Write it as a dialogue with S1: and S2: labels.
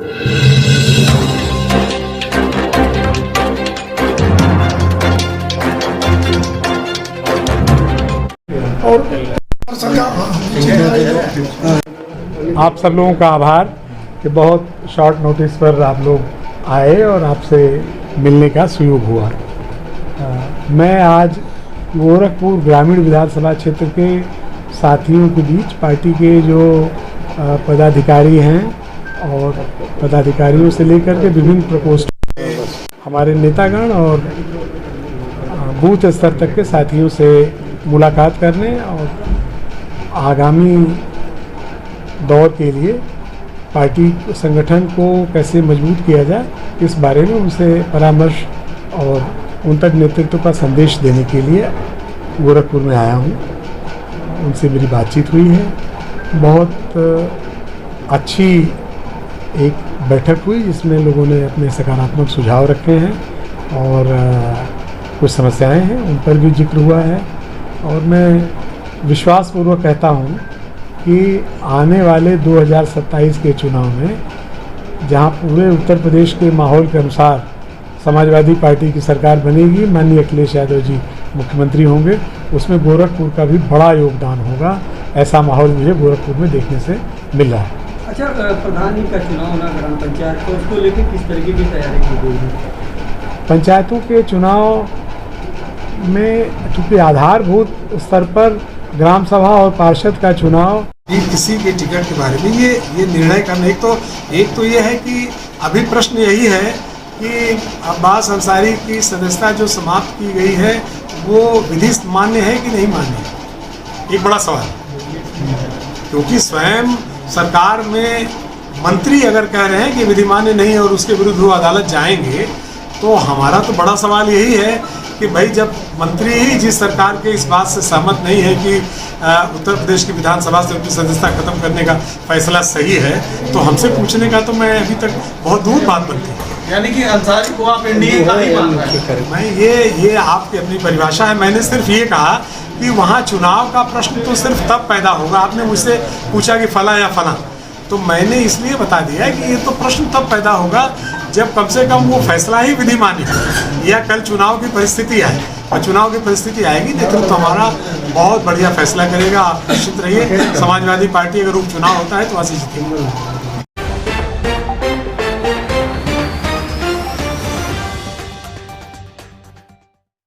S1: आप सब लोगों का आभार कि बहुत शॉर्ट नोटिस पर आप लोग आए और आपसे मिलने का सुयोग हुआ। मैं आज गोरखपुर ग्रामीण विधानसभा क्षेत्र के साथियों के बीच पार्टी के जो पदाधिकारी हैं और पदाधिकारियों से लेकर के विभिन्न प्रकोष्ठों के हमारे नेतागण और बूथ स्तर तक के साथियों से मुलाकात करने और आगामी दौर के लिए पार्टी संगठन को कैसे मजबूत किया जाए इस बारे में उनसे परामर्श और उन तक नेतृत्व का संदेश देने के लिए गोरखपुर में आया हूँ। उनसे मेरी बातचीत हुई है। बहुत अच्छी एक बैठक हुई जिसमें लोगों ने अपने सकारात्मक सुझाव रखे हैं और कुछ समस्याएं हैं उन पर भी जिक्र हुआ है। और मैं विश्वासपूर्वक कहता हूँ कि आने वाले 2027 के चुनाव में जहाँ पूरे उत्तर प्रदेश के माहौल के अनुसार समाजवादी पार्टी की सरकार बनेगी, माननीय अखिलेश यादव जी मुख्यमंत्री होंगे, उसमें गोरखपुर का भी बड़ा योगदान होगा। ऐसा माहौल मुझे गोरखपुर में देखने से मिल रहा है।
S2: अच्छा, प्रधान का चुनाव होना ग्राम पंचायत को, उसको लेकर किस तरीके की तैयारी की गई है?
S1: पंचायतों के चुनाव में चूँकि आधारभूत स्तर पर ग्राम सभा और पार्षद का चुनाव
S3: किसी के टिकट के बारे में ये निर्णय करना, एक तो ये है कि अभी प्रश्न यही है कि अब्बास अंसारी की सदस्यता जो समाप्त की गई है वो विधि मान्य है कि नहीं मान्य है, एक बड़ा सवाल। क्योंकि स्वयं सरकार में मंत्री अगर कह रहे हैं कि विधि मान्य नहीं है और उसके विरुद्ध वो अदालत जाएंगे, तो हमारा तो बड़ा सवाल यही है कि भाई जब मंत्री ही जिस सरकार के इस बात से सहमत नहीं है कि उत्तर प्रदेश की विधानसभा से उनकी सदस्यता खत्म करने का फैसला सही है, तो हमसे पूछने का तो मैं अभी तक बहुत दूर बात बनती है।
S4: यानी कि अंसारी को आप एनडीए का ही मान रहे हैं?
S3: मैं ये आपकी अपनी परिभाषा है। मैंने सिर्फ ये कहा कि वहाँ चुनाव का प्रश्न तो सिर्फ तब पैदा होगा। आपने मुझसे पूछा कि फला या फला, तो मैंने इसलिए बता दिया कि ये तो प्रश्न तब पैदा होगा जब कम से कम वो फैसला ही विधि मान्य हो या कल चुनाव की परिस्थिति आए। और चुनाव की परिस्थिति आएगी, नेतृत्व हमारा बहुत बढ़िया फैसला करेगा। आप निश्चित रहिए, समाजवादी पार्टी अगर उपचुनाव होता है तो वहाँ से जीतेगी।